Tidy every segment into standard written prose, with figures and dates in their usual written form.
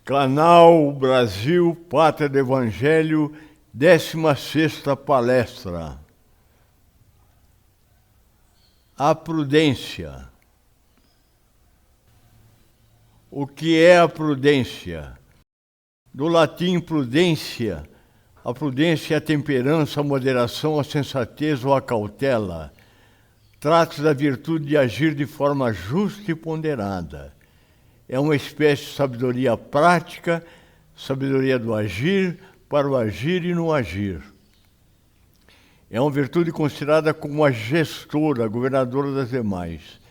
Canal Brasil Pátria do Evangelho, 16ª palestra. A prudência. O que é a prudência? Do latim prudência, a prudência é a temperança, a moderação, a sensatez ou a cautela. Trata-se da virtude de agir de forma justa e ponderada. É uma espécie de sabedoria prática, sabedoria do agir, para o agir e no agir. É uma virtude considerada como a gestora, a governadora das demais.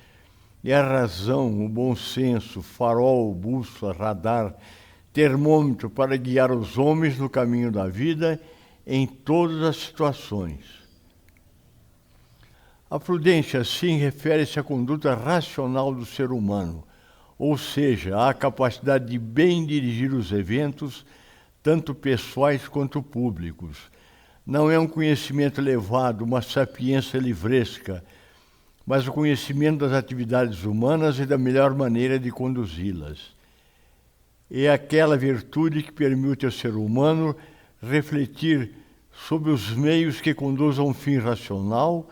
É a razão, o bom senso, farol, bússola, radar, termômetro para guiar os homens no caminho da vida em todas as situações. A prudência, assim, refere-se à conduta racional do ser humano, ou seja, à capacidade de bem dirigir os eventos, tanto pessoais quanto públicos. Não é um conhecimento elevado, uma sapiência livresca, mas o conhecimento das atividades humanas e da melhor maneira de conduzi-las. É aquela virtude que permite ao ser humano refletir sobre os meios que conduzam a um fim racional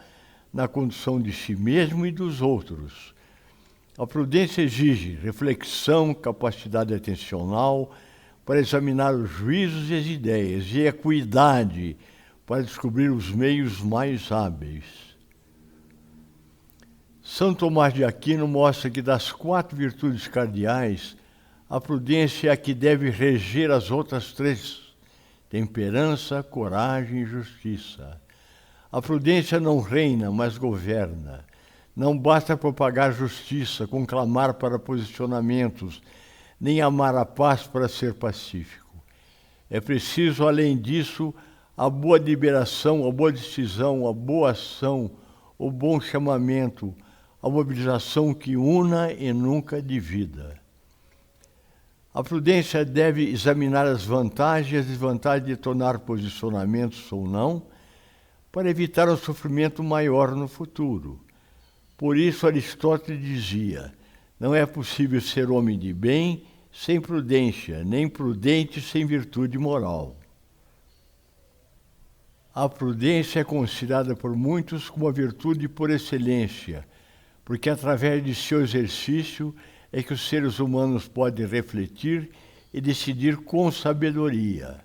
na condução de si mesmo e dos outros. A prudência exige reflexão, capacidade atencional para examinar os juízos e as ideias, e equidade para descobrir os meios mais hábeis. São Tomás de Aquino mostra que das 4 virtudes cardeais, a prudência é a que deve reger as outras 3, temperança, coragem e justiça. A prudência não reina, mas governa. Não basta propagar justiça, conclamar para posicionamentos, nem amar a paz para ser pacífico. É preciso, além disso, a boa deliberação, a boa decisão, a boa ação, o bom chamamento, a mobilização que una e nunca divida. A prudência deve examinar as vantagens e as desvantagens de tornar posicionamentos ou não, para evitar um sofrimento maior no futuro. Por isso Aristóteles dizia: não é possível ser homem de bem sem prudência, nem prudente sem virtude moral. A prudência é considerada por muitos como a virtude por excelência, porque através de seu exercício é que os seres humanos podem refletir e decidir com sabedoria.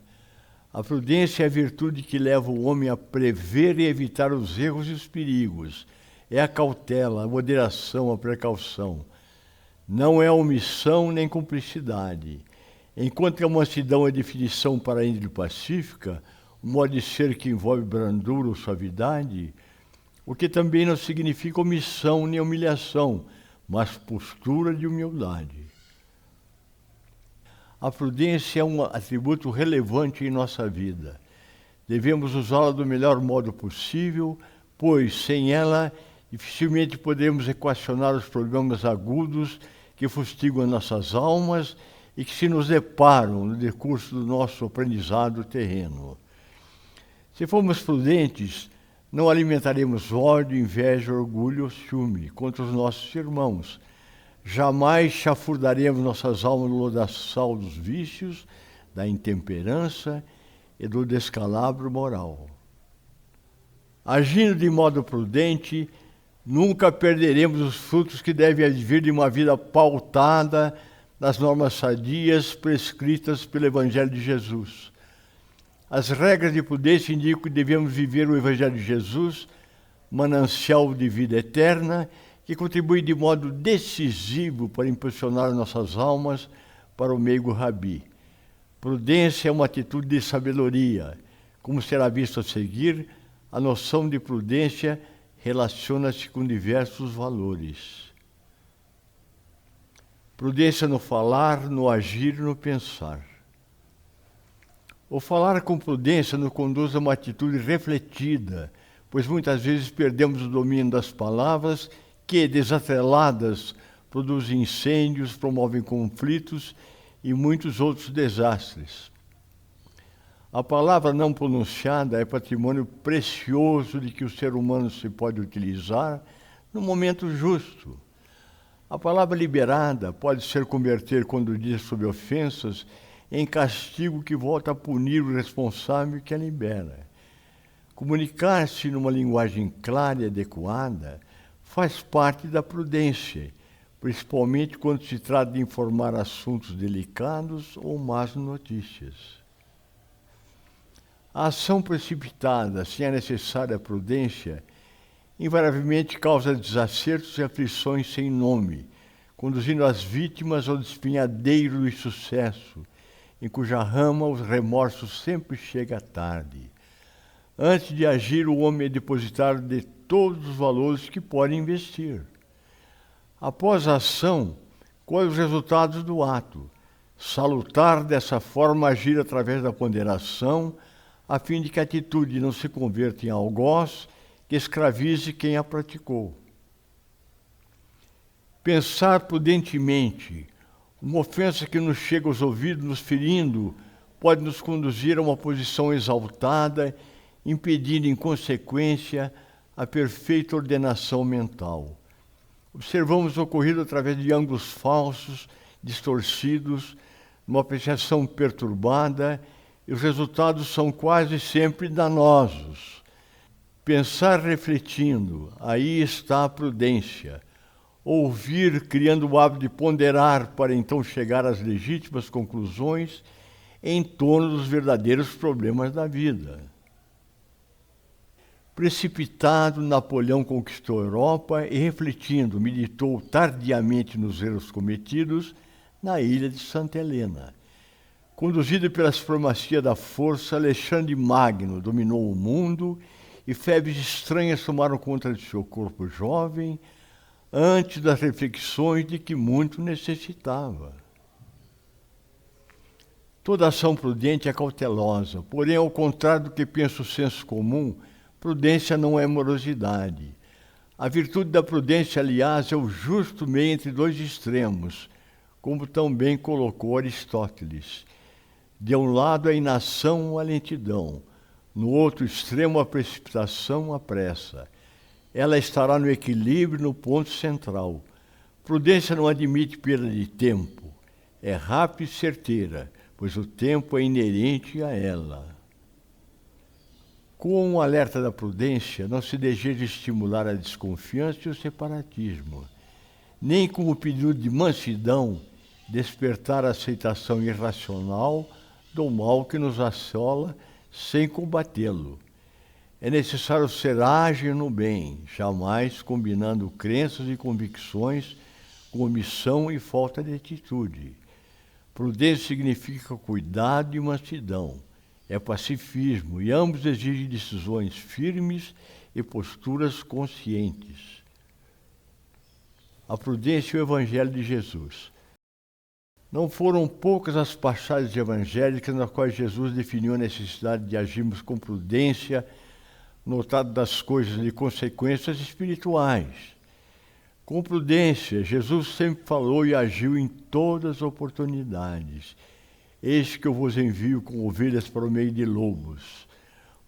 A prudência é a virtude que leva o homem a prever e evitar os erros e os perigos. É a cautela, a moderação, a precaução. Não é omissão nem cumplicidade. Enquanto a mansidão é definição para a índole pacífica, um modo de ser que envolve brandura ou suavidade, o que também não significa omissão nem humilhação, mas postura de humildade. A prudência é um atributo relevante em nossa vida. Devemos usá-la do melhor modo possível, pois sem ela dificilmente poderemos equacionar os problemas agudos que fustigam nossas almas e que se nos deparam no decurso do nosso aprendizado terreno. Se formos prudentes, não alimentaremos ódio, inveja, orgulho ou ciúme contra os nossos irmãos. Jamais chafurdaremos nossas almas no lodaçal dos vícios, da intemperança e do descalabro moral. Agindo de modo prudente, nunca perderemos os frutos que devem advir de uma vida pautada nas normas sadias prescritas pelo Evangelho de Jesus. As regras de prudência indicam que devemos viver o Evangelho de Jesus, manancial de vida eterna, que contribui de modo decisivo para impulsionar nossas almas para o meigo Rabi. Prudência é uma atitude de sabedoria. Como será visto a seguir, a noção de prudência relaciona-se com diversos valores. Prudência no falar, no agir e no pensar. O falar com prudência nos conduz a uma atitude refletida, pois muitas vezes perdemos o domínio das palavras que, desatreladas, produzem incêndios, promovem conflitos e muitos outros desastres. A palavra não pronunciada é patrimônio precioso de que o ser humano se pode utilizar no momento justo. A palavra liberada pode ser converter, quando diz sob ofensas, em castigo que volta a punir o responsável que a libera. Comunicar-se numa linguagem clara e adequada faz parte da prudência, principalmente quando se trata de informar assuntos delicados ou más notícias. A ação precipitada, sem a necessária prudência, invariavelmente causa desacertos e aflições sem nome, conduzindo as vítimas ao despenhadeiro do insucesso, em cuja rama os remorsos sempre chegam tarde. Antes de agir, o homem é depositário de todos os valores que pode investir. Após a ação, colhe os resultados do ato. Salutar dessa forma agir através da ponderação, a fim de que a atitude não se converta em algoz que escravize quem a praticou. Pensar prudentemente, uma ofensa que nos chega aos ouvidos, nos ferindo, pode nos conduzir a uma posição exaltada, impedindo, em consequência, a perfeita ordenação mental. Observamos o ocorrido através de ângulos falsos, distorcidos, uma apreciação perturbada, e os resultados são quase sempre danosos. Pensar refletindo, aí está a prudência. Ouvir, criando o hábito de ponderar para então chegar às legítimas conclusões em torno dos verdadeiros problemas da vida. Precipitado, Napoleão conquistou a Europa e, refletindo, meditou tardiamente nos erros cometidos na ilha de Santa Helena. Conduzido pela supremacia da força, Alexandre Magno dominou o mundo e febres estranhas tomaram conta de seu corpo jovem, antes das reflexões de que muito necessitava. Toda ação prudente é cautelosa, porém, ao contrário do que pensa o senso comum, prudência não é morosidade. A virtude da prudência, aliás, é o justo meio entre dois extremos, como também colocou Aristóteles. De um lado, a inação, a lentidão. No outro extremo, a precipitação, a pressa. Ela estará no equilíbrio, no ponto central. Prudência não admite perda de tempo. É rápida e certeira, pois o tempo é inerente a ela. Com o alerta da prudência, não se deseja estimular a desconfiança e o separatismo, nem com o pedido de mansidão despertar a aceitação irracional do mal que nos assola sem combatê-lo. É necessário ser ágil no bem, jamais combinando crenças e convicções com omissão e falta de atitude. Prudência significa cuidado e mansidão. É pacifismo, e ambos exigem decisões firmes e posturas conscientes. A prudência e o Evangelho de Jesus. Não foram poucas as passagens evangélicas nas quais Jesus definiu a necessidade de agirmos com prudência, notado das coisas de consequências espirituais. Com prudência, Jesus sempre falou e agiu em todas as oportunidades. Eis que eu vos envio com ovelhas para o meio de lobos.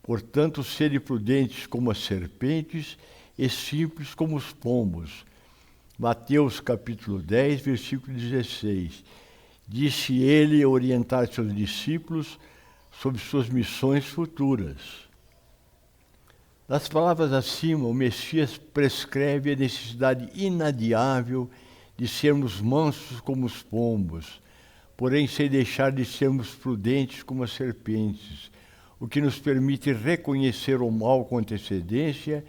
Portanto, sede prudentes como as serpentes e simples como os pombos. Mateus capítulo 10, versículo 16. Disse ele a orientar seus discípulos sobre suas missões futuras. Das palavras acima, o Messias prescreve a necessidade inadiável de sermos mansos como os pombos, porém sem deixar de sermos prudentes como as serpentes, o que nos permite reconhecer o mal com antecedência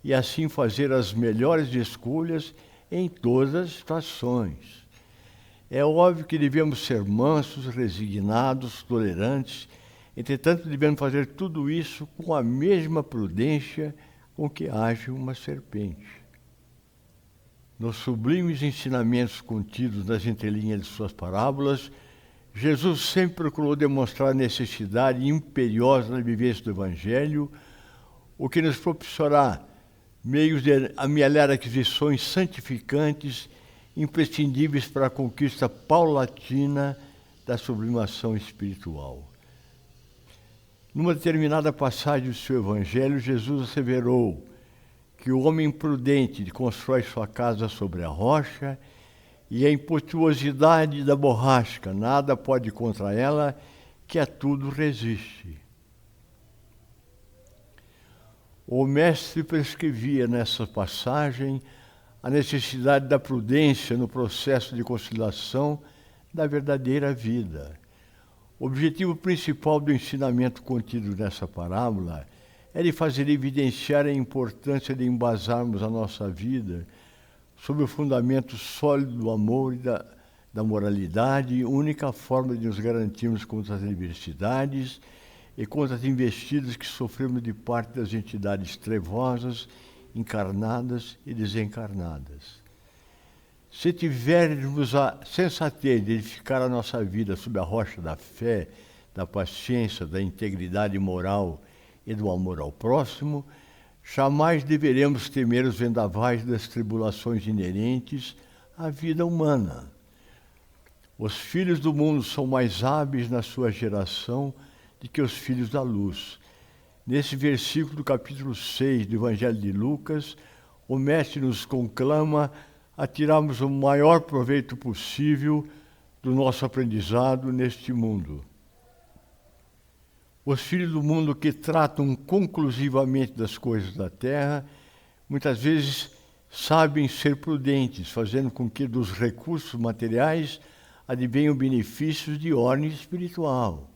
e assim fazer as melhores escolhas em todas as situações. É óbvio que devemos ser mansos, resignados, tolerantes, entretanto devemos fazer tudo isso com a mesma prudência com que age uma serpente. Nos sublimes ensinamentos contidos nas entrelinhas de suas parábolas, Jesus sempre procurou demonstrar a necessidade imperiosa na vivência do Evangelho, o que nos propiciará meios de amealhar aquisições santificantes imprescindíveis para a conquista paulatina da sublimação espiritual. Numa determinada passagem do seu Evangelho, Jesus asseverou que o homem prudente constrói sua casa sobre a rocha e a impetuosidade da borrasca, nada pode contra ela, que a tudo resiste. O mestre prescrevia nessa passagem a necessidade da prudência no processo de conciliação da verdadeira vida. O objetivo principal do ensinamento contido nessa parábola é de fazer evidenciar a importância de embasarmos a nossa vida sob o fundamento sólido do amor e da moralidade, única forma de nos garantirmos contra as adversidades e contra as investidas que sofremos de parte das entidades trevosas, encarnadas e desencarnadas. Se tivermos a sensatez de edificar a nossa vida sob a rocha da fé, da paciência, da integridade moral e do amor ao próximo, jamais deveremos temer os vendavais das tribulações inerentes à vida humana. Os filhos do mundo são mais hábeis na sua geração do que os filhos da luz. Nesse versículo do capítulo 6 do Evangelho de Lucas, o Mestre nos conclama a tirarmos o maior proveito possível do nosso aprendizado neste mundo. Os filhos do mundo que tratam conclusivamente das coisas da terra, muitas vezes sabem ser prudentes, fazendo com que dos recursos materiais advenham benefícios de ordem espiritual.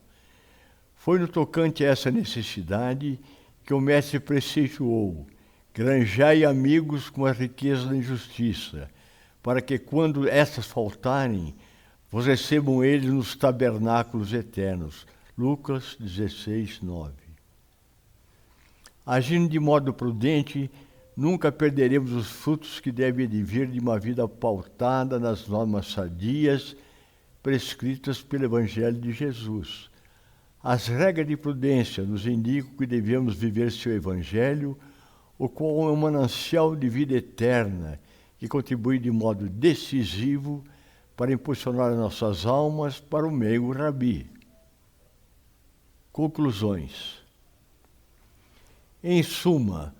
Foi no tocante a essa necessidade que o Mestre preceituou: granjai amigos com a riqueza da injustiça, para que quando estas faltarem, vos recebam eles nos tabernáculos eternos. Lucas 16, 9. Agindo de modo prudente, nunca perderemos os frutos que devem advir de uma vida pautada nas normas sadias prescritas pelo Evangelho de Jesus. As regras de prudência nos indicam que devemos viver seu Evangelho, o qual é um manancial de vida eterna, que contribui de modo decisivo para impulsionar nossas almas para o meio Rabi. Conclusões. Em suma,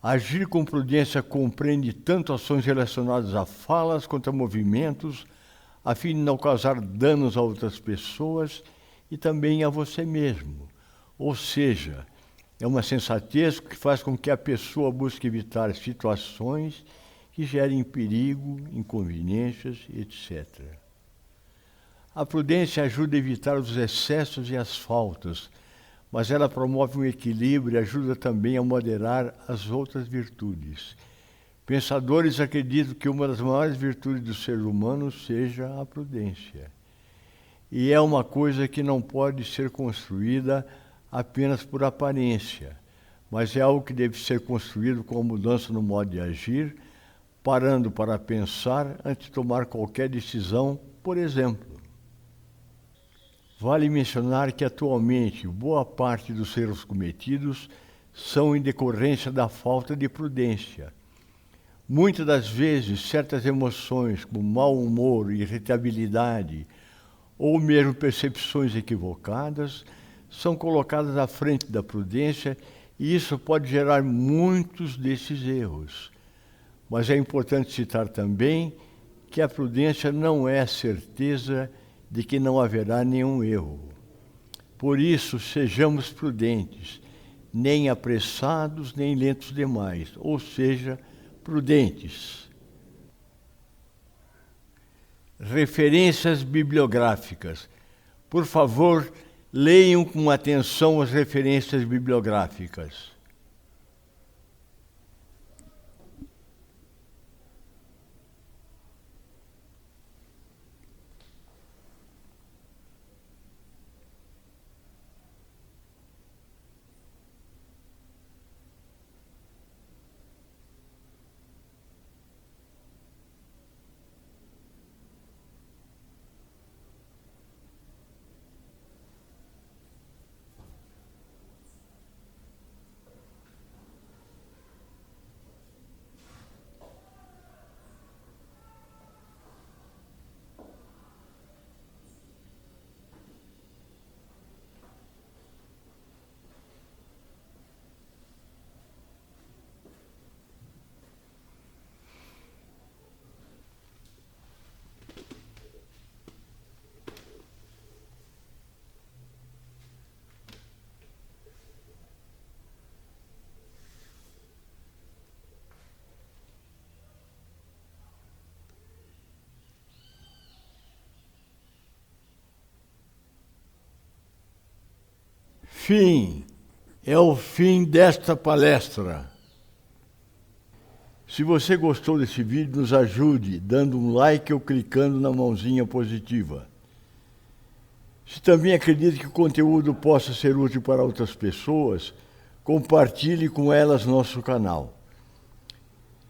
agir com prudência compreende tanto ações relacionadas a falas quanto a movimentos, a fim de não causar danos a outras pessoas e também a você mesmo. Ou seja, é uma sensatez que faz com que a pessoa busque evitar situações que gerem perigo, inconveniências, etc. A prudência ajuda a evitar os excessos e as faltas, mas ela promove um equilíbrio e ajuda também a moderar as outras virtudes. Pensadores acreditam que uma das maiores virtudes do ser humano seja a prudência. E é uma coisa que não pode ser construída apenas por aparência, mas é algo que deve ser construído com a mudança no modo de agir, parando para pensar antes de tomar qualquer decisão, por exemplo. Vale mencionar que atualmente boa parte dos erros cometidos são em decorrência da falta de prudência. Muitas das vezes, certas emoções, como mau humor, irritabilidade, ou mesmo percepções equivocadas, são colocadas à frente da prudência e isso pode gerar muitos desses erros. Mas é importante citar também que a prudência não é a certeza de que não haverá nenhum erro. Por isso, sejamos prudentes, nem apressados, nem lentos demais, ou seja, prudentes. Referências bibliográficas. Por favor, leiam com atenção as referências bibliográficas. Fim. É o fim desta palestra. Se você gostou desse vídeo, nos ajude dando um like ou clicando na mãozinha positiva. Se também acredita que o conteúdo possa ser útil para outras pessoas, compartilhe com elas nosso canal.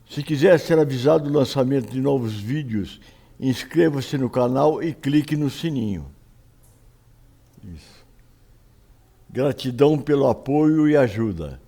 Se quiser ser avisado do lançamento de novos vídeos, inscreva-se no canal e clique no sininho. Isso. Gratidão pelo apoio e ajuda.